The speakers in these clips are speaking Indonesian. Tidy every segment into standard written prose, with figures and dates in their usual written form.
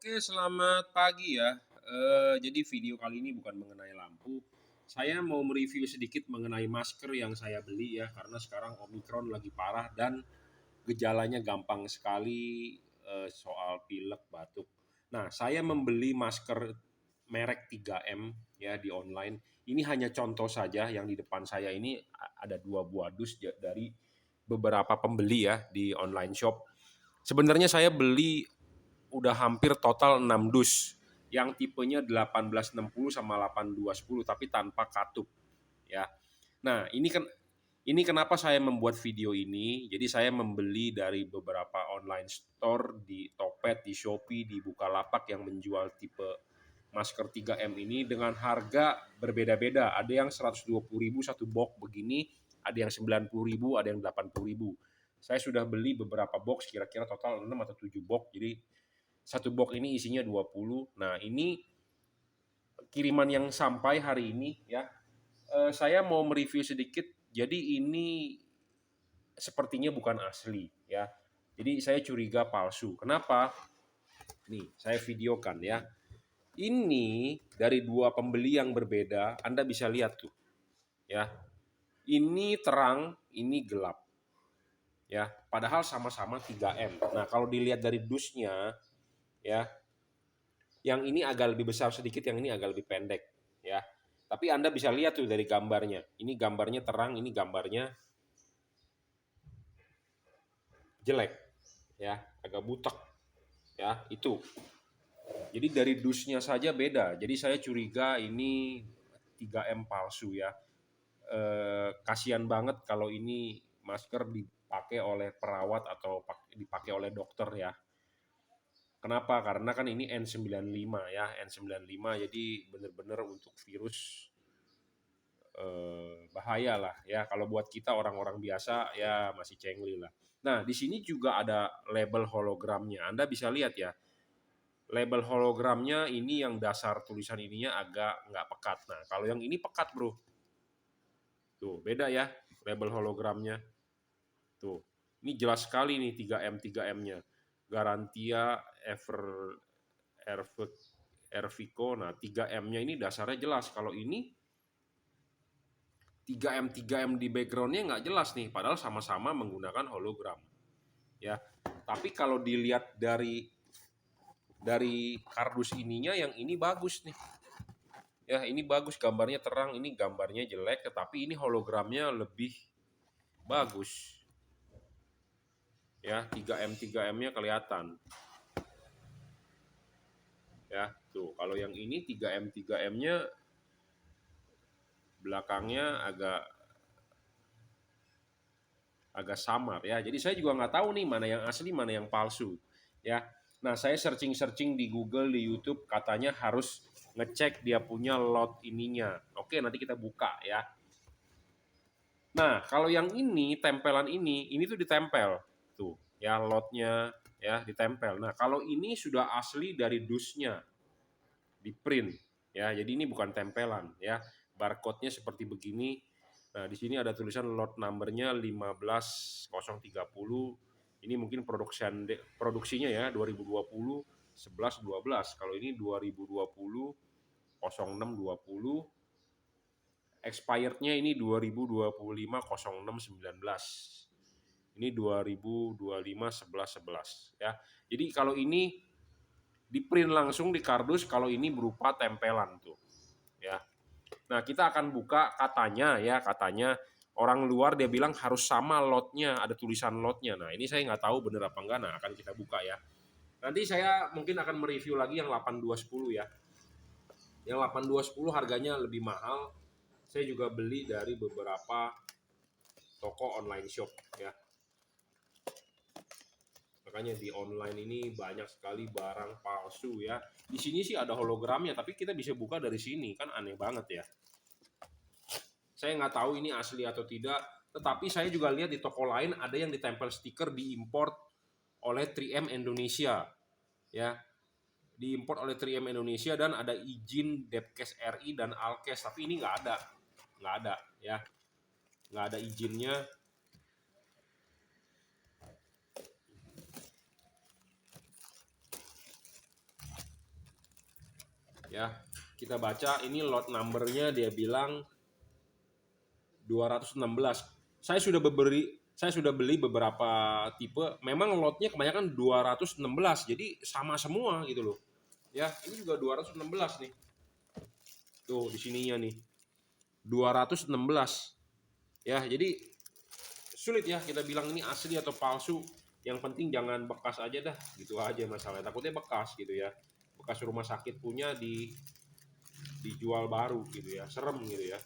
Oke, selamat pagi ya. Jadi video kali ini bukan mengenai lampu. Saya mau mereview sedikit mengenai masker yang saya beli ya, karena sekarang Omicron lagi parah dan gejalanya gampang sekali soal pilek, batuk. Nah, saya membeli masker merek 3M ya di online. Ini hanya contoh saja yang di depan saya ini ada 2 buah dus dari beberapa pembeli ya di online shop. Sebenarnya saya beli udah hampir total 6 dus yang tipenya 1860 sama 8210 tapi tanpa katup ya. Nah, ini kenapa saya membuat video ini. Jadi saya membeli dari beberapa online store di Tokped, di Shopee, di Bukalapak yang menjual tipe masker 3M ini dengan harga berbeda-beda. Ada yang 120.000 satu box begini, ada yang 90.000, ada yang 80.000. Saya sudah beli beberapa box, kira-kira total 6 atau 7 box. Jadi satu box ini isinya 20. Nah, ini kiriman yang sampai hari ini ya. Saya mau mereview sedikit. Jadi ini sepertinya bukan asli ya. Jadi saya curiga palsu. Kenapa? Nih, saya videokan ya. Ini dari 2 pembeli yang berbeda, Anda bisa lihat tuh. Ya. Ini terang, ini gelap. Ya, padahal sama-sama 3M. Nah, kalau dilihat dari dusnya ya, yang ini agak lebih besar sedikit, yang ini agak lebih pendek ya. Tapi Anda bisa lihat tuh dari gambarnya. Ini gambarnya terang, ini gambarnya jelek ya, agak butek ya, itu. Jadi dari dusnya saja beda. Jadi saya curiga ini 3M palsu ya. Kasihan banget kalau ini masker dipakai oleh perawat atau dipakai oleh dokter ya. Kenapa? Karena kan ini N95 ya, N95 jadi benar-benar untuk virus bahaya lah ya. Kalau buat kita orang-orang biasa ya masih cengli lah. Nah, di sini juga ada label hologramnya. Anda bisa lihat ya, label hologramnya ini yang dasar tulisan ininya agak nggak pekat. Nah, kalau yang ini pekat bro. Tuh, beda ya label hologramnya. Tuh, ini jelas sekali nih 3M-3M-nya. Garantia, Ervico. Nah, 3M-nya ini dasarnya jelas. Kalau ini 3M di backgroundnya nggak jelas nih, padahal sama-sama menggunakan hologram. Ya, tapi kalau dilihat dari kardus ininya, yang ini bagus nih. Ya, ini bagus, gambarnya terang, ini gambarnya jelek, tetapi ini hologramnya lebih bagus. Ya, 3M-nya kelihatan. Ya, tuh, kalau yang ini 3M-nya belakangnya agak samar ya. Jadi saya juga nggak tahu nih mana yang asli, mana yang palsu. Ya. Nah, saya searching di Google, di YouTube, katanya harus ngecek dia punya lot ininya. Oke, nanti kita buka ya. Nah, kalau yang ini, tempelan ini tuh ditempel. Tuh, ya lotnya ya ditempel. Nah, kalau ini sudah asli dari dusnya, di print. Ya, jadi ini bukan tempelan ya. Barcode-nya seperti begini. Nah, di sini ada tulisan lot number-nya 15030. Ini mungkin produksinya ya 2020 11 12. Kalau ini 2020 0620. Expired-nya ini 2025 06 19. Ini 2025 11 11 ya. Jadi kalau ini di print langsung di kardus, kalau ini berupa tempelan tuh ya. Nah, kita akan buka, katanya orang luar dia bilang harus sama lotnya, ada tulisan lotnya. Nah, ini saya nggak tahu bener apa enggak. Nah, akan kita buka ya. Nanti saya mungkin akan mereview lagi yang 8210 ya. Yang 8210 harganya lebih mahal. Saya juga beli dari beberapa toko online shop ya. Makanya di online ini banyak sekali barang palsu ya. Di sini sih ada hologramnya, tapi kita bisa buka dari sini, kan aneh banget ya. Saya nggak tahu ini asli atau tidak, tetapi saya juga lihat di toko lain ada yang ditempel stiker diimport oleh 3M Indonesia. Ya, diimport oleh 3M Indonesia dan ada izin Depkes RI dan Alkes, tapi ini nggak ada ya, nggak ada izinnya. Ya, kita baca ini lot numbernya, dia bilang 216. Saya sudah beli beberapa tipe, memang lotnya kebanyakan 216, jadi sama semua gitu loh. Ya, ini juga 216 nih. Tuh di sininya nih. 216. Ya, jadi sulit ya kita bilang ini asli atau palsu. Yang penting jangan bekas aja dah, gitu aja masalahnya. Takutnya bekas gitu ya. Bekas rumah sakit punya dijual baru gitu ya. Serem gitu ya.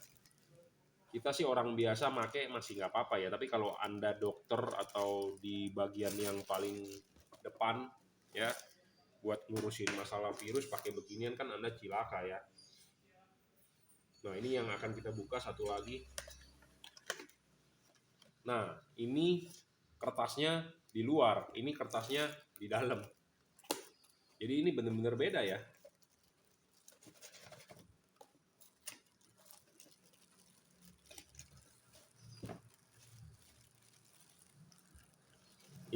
Kita sih orang biasa make masih nggak apa-apa ya, tapi kalau Anda dokter atau di bagian yang paling depan ya, buat ngurusin masalah virus pakai beginian kan Anda cilaka ya. Nah, ini yang akan kita buka satu lagi. Nah, ini kertasnya di luar, ini kertasnya di dalam. Jadi ini benar-benar beda ya.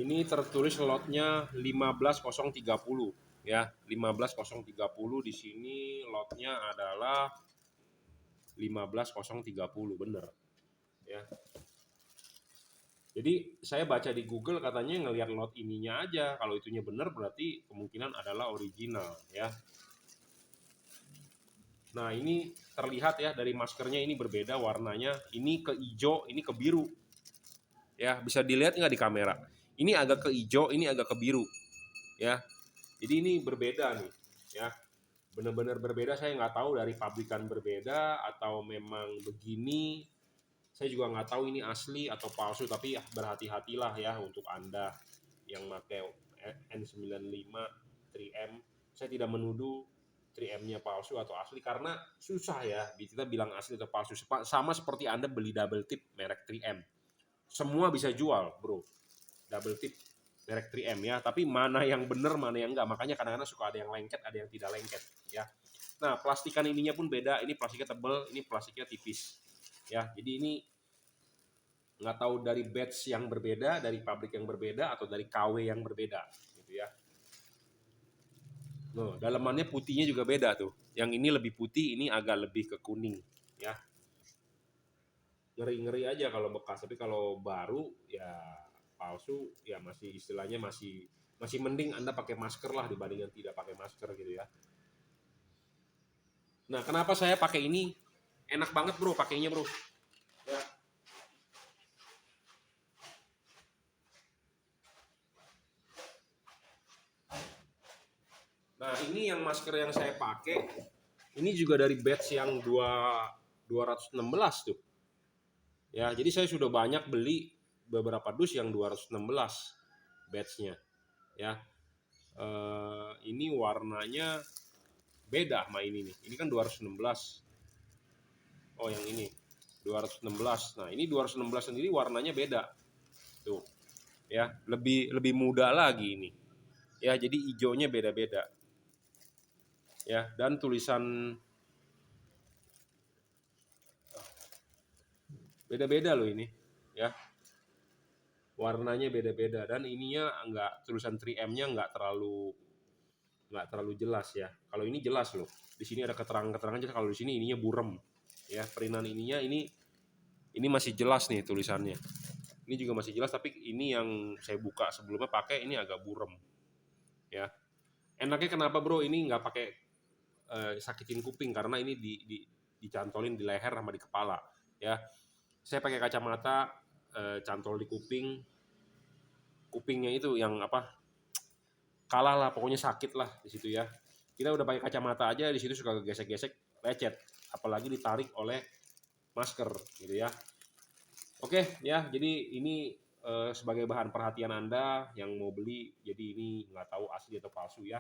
Ini tertulis lotnya 15030 ya. 15030 di sini lotnya adalah 15030 bener ya. Jadi saya baca di Google katanya ngelihat lot ininya aja, kalau itunya bener berarti kemungkinan adalah original ya. Nah, ini terlihat ya dari maskernya ini berbeda warnanya, ini ke hijau, ini ke biru. Ya, bisa dilihat nggak di kamera? Ini agak ke hijau, ini agak ke biru. Ya, jadi ini berbeda nih. Ya, benar-benar berbeda. Saya nggak tahu dari pabrikan berbeda atau memang begini. Saya juga nggak tahu ini asli atau palsu, tapi ya berhati-hatilah ya untuk Anda yang pakai N95 3M. Saya tidak menuduh 3M-nya palsu atau asli karena susah ya kita bilang asli atau palsu. Sama seperti Anda beli double tip merek 3M. Semua bisa jual, bro. Double tip merek 3M ya, tapi mana yang benar, mana yang enggak. Makanya kadang-kadang suka ada yang lengket, ada yang tidak lengket ya. Nah, plastikan ininya pun beda. Ini plastiknya tebal, ini plastiknya tipis. Ya, jadi ini nggak tahu dari batch yang berbeda, dari pabrik yang berbeda, atau dari KW yang berbeda, gitu ya. Nah, dalamannya putihnya juga beda tuh. Yang ini lebih putih, ini agak lebih ke kuning, ya. Ngeri-ngeri aja kalau bekas, tapi kalau baru ya palsu ya masih istilahnya masih mending Anda pakai masker lah dibandingkan tidak pakai masker gitu ya. Nah, kenapa saya pakai ini? Enak banget bro pakainya bro. Ya. Nah, ini yang masker yang saya pakai, ini juga dari batch yang 216 tuh. Ya, jadi saya sudah banyak beli beberapa dus yang 216 batch-nya. Ya. Ini warnanya beda sama ini nih. Ini kan 216. Oh, yang ini 216. Nah, ini 216 sendiri warnanya beda. Tuh. Ya, lebih muda lagi ini. Ya, jadi hijaunya beda-beda. Ya, dan tulisan beda-beda loh ini. Ya. Warnanya beda-beda dan ininya enggak, tulisan 3M-nya enggak terlalu jelas ya. Kalau ini jelas loh. Di sini ada keterangan-keterangan aja, kalau di sini ininya burem. Ya, perinan ininya ini masih jelas nih tulisannya. Ini juga masih jelas, tapi ini yang saya buka sebelumnya pakai ini agak burem. Ya. Enaknya kenapa bro? Ini nggak pakai sakitin kuping karena ini dicantolin di leher sama di kepala. Ya. Saya pakai kacamata cantol di kupingnya itu yang apa? Kalah lah, pokoknya sakit lah di situ ya. Kita udah pakai kacamata aja di situ suka gesek-gesek, lecet, apalagi ditarik oleh masker gitu ya. Oke ya, jadi ini sebagai bahan perhatian Anda yang mau beli, jadi ini nggak tahu asli atau palsu ya.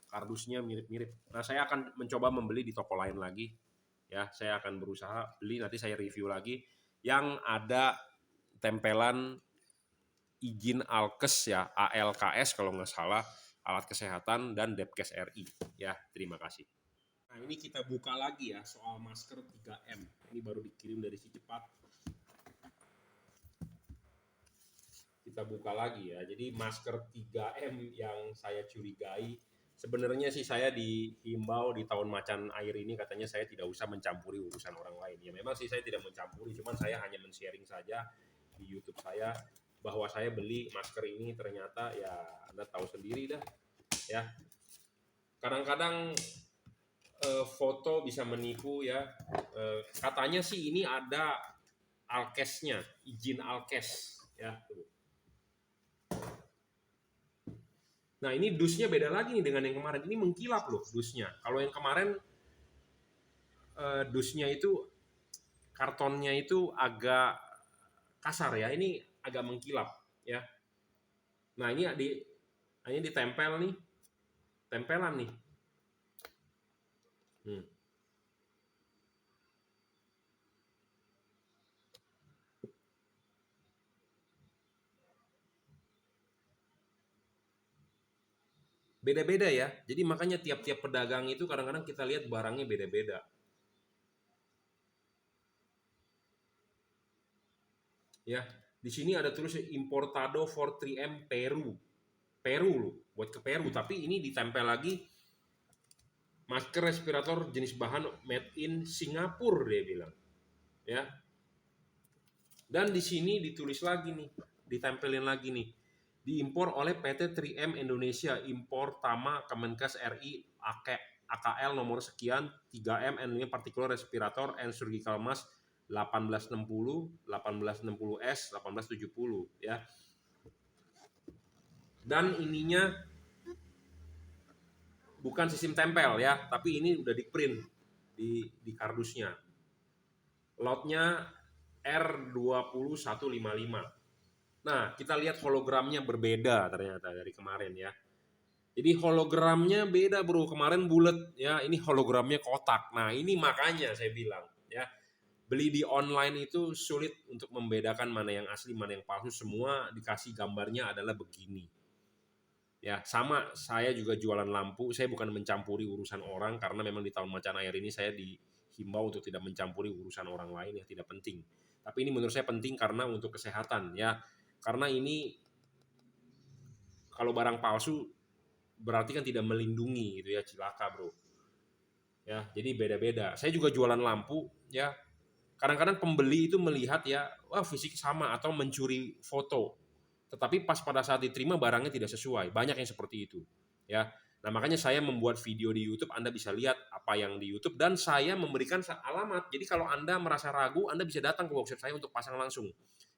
Kardusnya mirip-mirip. Nah, saya akan mencoba membeli di toko lain lagi. Ya, saya akan berusaha beli, nanti saya review lagi yang ada tempelan izin Alkes ya, ALKS kalau nggak salah, alat kesehatan dan Depkes RI. Ya, terima kasih. Nah, ini kita buka lagi ya soal masker 3M. Ini baru dikirim dari si cepat. Kita buka lagi ya. Jadi masker 3M yang saya curigai Sebenarnya sih saya dihimbau di tahun macan air ini katanya saya tidak usah mencampuri urusan orang lain. Ya memang sih saya tidak mencampuri, cuman saya hanya men-sharing saja di YouTube saya bahwa saya beli masker ini ternyata ya Anda tahu sendiri dah ya. Kadang-kadang foto bisa menipu ya. Katanya sih ini ada alkesnya, izin alkes ya. Nah ini dusnya beda lagi nih dengan yang kemarin. Ini mengkilap loh dusnya. Kalau yang kemarin dusnya itu kartonnya itu agak kasar ya. Ini agak mengkilap ya. Nah ini ditempel nih, tempelan nih. Beda-beda ya. Jadi makanya tiap-tiap pedagang itu kadang-kadang kita lihat barangnya beda-beda. Ya, di sini ada tulis Importado for 3M Peru. Peru loh, buat ke Peru, tapi ini ditempel lagi masker respirator jenis bahan made in Singapura dia bilang. Ya. Dan di sini ditulis lagi nih, ditempelin lagi nih. Diimpor oleh PT 3M Indonesia, impor Tama Kemenkes RI AKL nomor sekian 3M and particular respirator and surgical mask 1860, 1860S, 1870 ya. Dan ininya bukan sistem tempel ya, tapi ini udah di print di kardusnya. Lotnya R20155. Nah, kita lihat hologramnya berbeda ternyata dari kemarin ya. Jadi hologramnya beda bro, kemarin bulat ya, ini hologramnya kotak. Nah ini makanya saya bilang ya, beli di online itu sulit untuk membedakan mana yang asli, mana yang palsu. Semua dikasih gambarnya adalah begini. Ya sama, saya juga jualan lampu, saya bukan mencampuri urusan orang karena memang di tahun macan air ini saya dihimbau untuk tidak mencampuri urusan orang lain yang tidak penting. Tapi ini menurut saya penting karena untuk kesehatan ya. Karena ini kalau barang palsu berarti kan tidak melindungi gitu ya, cilaka bro ya. Jadi beda-beda. Saya juga jualan lampu ya, kadang-kadang pembeli itu melihat ya, wah fisik sama atau mencuri foto, tetapi pas pada saat diterima barangnya tidak sesuai. Banyak yang seperti itu ya. Nah makanya saya membuat video di YouTube, Anda bisa lihat apa yang di YouTube, dan saya memberikan alamat. Jadi kalau Anda merasa ragu, Anda bisa datang ke workshop saya untuk pasang langsung.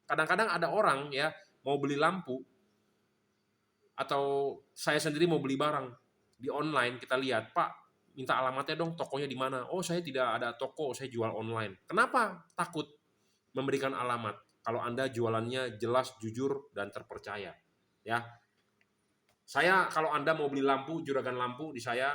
Kadang-kadang ada orang ya mau beli lampu, atau saya sendiri mau beli barang di online, kita lihat, Pak minta alamatnya dong, tokonya di mana? Oh saya tidak ada toko, saya jual online. Kenapa takut memberikan alamat kalau Anda jualannya jelas, jujur, dan terpercaya ya. Saya kalau Anda mau beli lampu, juragan lampu di saya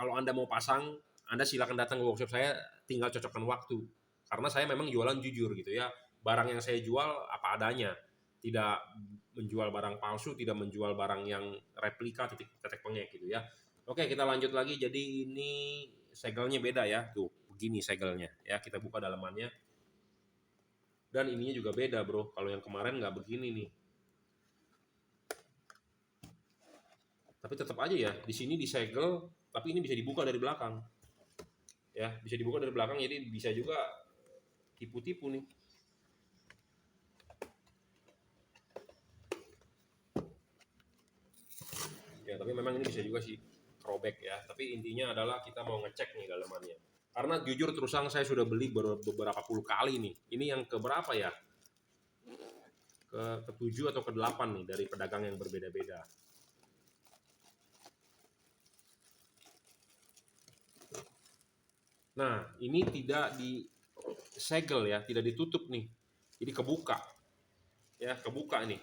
kalau Anda mau pasang, Anda silakan datang ke workshop saya, tinggal cocokkan waktu. Karena saya memang jualan jujur gitu ya. Barang yang saya jual apa adanya. Tidak menjual barang palsu, tidak menjual barang yang replika, tetek pengek gitu ya. Oke, kita lanjut lagi. Jadi ini segelnya beda ya. Tuh, begini segelnya ya. Kita buka dalamannya. Dan ininya juga beda, bro. Kalau yang kemarin nggak begini nih. Tapi tetap aja ya, di sini disegel, tapi ini bisa dibuka dari belakang. Ya, bisa dibuka dari belakang, jadi bisa juga tipu-tipu nih. Ya, tapi memang ini bisa juga sih throwback ya. Tapi intinya adalah kita mau ngecek nih dalamannya. Karena jujur terus terang saya sudah beli beberapa puluh kali nih. Ini yang keberapa ya? Ke-7 atau ke-8 nih dari pedagang yang berbeda-beda. Nah, ini tidak disegel ya, tidak ditutup nih. Jadi kebuka. Ya, kebuka nih.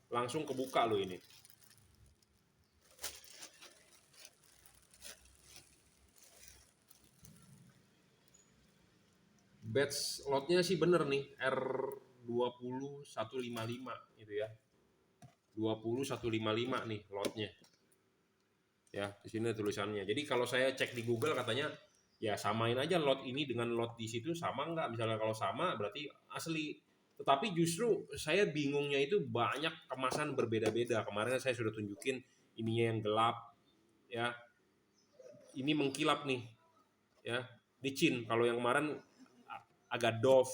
Langsung kebuka loh ini. Batch lotnya sih bener nih, R20155 gitu ya. 20155 nih lotnya. Ya, di sini tulisannya. Jadi kalau saya cek di Google katanya ya samain aja lot ini dengan lot di situ, sama nggak? Misalnya kalau sama berarti asli. Tetapi justru saya bingungnya itu banyak kemasan berbeda-beda. Kemarin saya sudah tunjukin ininya yang gelap, ya. Ini mengkilap nih, ya. Licin. Kalau yang kemarin agak doff,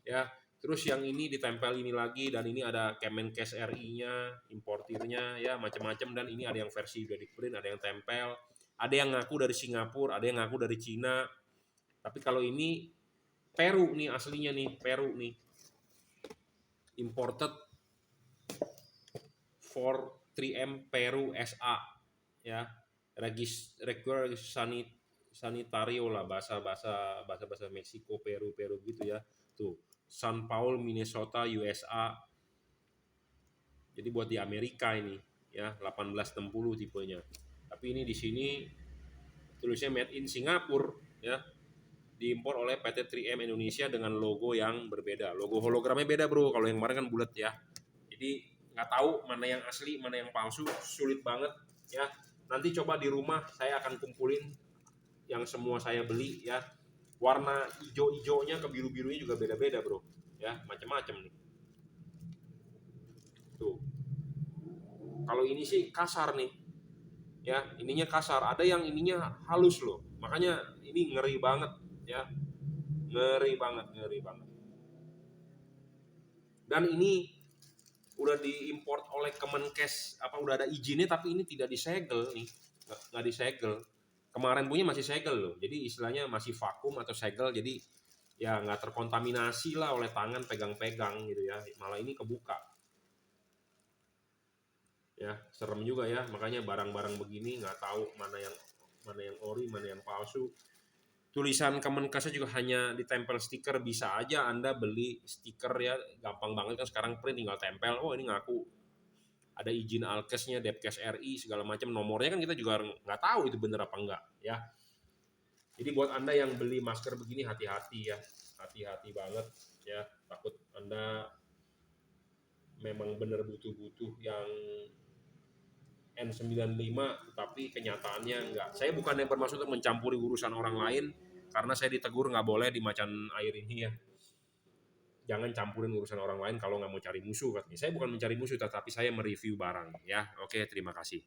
ya. Terus yang ini ditempel ini lagi, dan ini ada Kemenkes RI-nya, importirnya, ya macam-macam. Dan ini ada yang versi udah di print, ada yang tempel, ada yang ngaku dari Singapura, ada yang ngaku dari Cina. Tapi kalau ini Peru nih aslinya nih, Peru nih, imported for 3M Peru SA, ya. Regular sanitario lah, bahasa Meksiko, Peru gitu ya. Tuh, San Paul Minnesota USA. Jadi buat di Amerika ini, ya, 1860 tipenya. Tapi ini di sini tulisnya made in Singapura, ya. Diimpor oleh PT 3M Indonesia dengan logo yang berbeda. Logo hologramnya beda, bro. Kalau yang kemarin kan bulat, ya. Jadi nggak tahu mana yang asli, mana yang palsu, sulit banget, ya. Nanti coba di rumah saya akan kumpulin yang semua saya beli, ya. Warna hijau-hijaunya ke biru-birunya juga beda-beda, bro. Ya, macam-macam nih. Tuh. Kalau ini sih kasar nih. Ya, ininya kasar. Ada yang ininya halus loh. Makanya ini ngeri banget, ya. Ngeri banget. Dan ini udah diimport oleh Kemenkes, udah ada izinnya, tapi ini tidak disegel nih, nggak disegel. Kemarin punya masih segel loh, jadi istilahnya masih vakum atau segel, jadi ya nggak terkontaminasi lah oleh tangan pegang-pegang gitu ya, malah ini kebuka. Ya serem juga ya, makanya barang-barang begini nggak tahu mana yang ori, mana yang palsu. Tulisan Kemenkesnya juga hanya ditempel stiker. Bisa aja Anda beli stiker, ya, gampang banget kan sekarang print, tinggal tempel, oh ini ngaku ada izin Alkesnya, Depkes RI, segala macam. Nomornya kan kita juga nggak tahu itu bener apa enggak, ya. Jadi buat Anda yang beli masker begini, hati-hati ya, hati-hati banget ya. Takut Anda memang bener butuh yang N95, tapi kenyataannya enggak. Saya bukannya bermaksud untuk mencampuri urusan orang lain, karena saya ditegur nggak boleh di macan air ini, ya. Jangan campurin urusan orang lain kalau nggak mau cari musuh, katanya. Saya bukan mencari musuh, tetapi saya mereview barang, ya. Oke, terima kasih.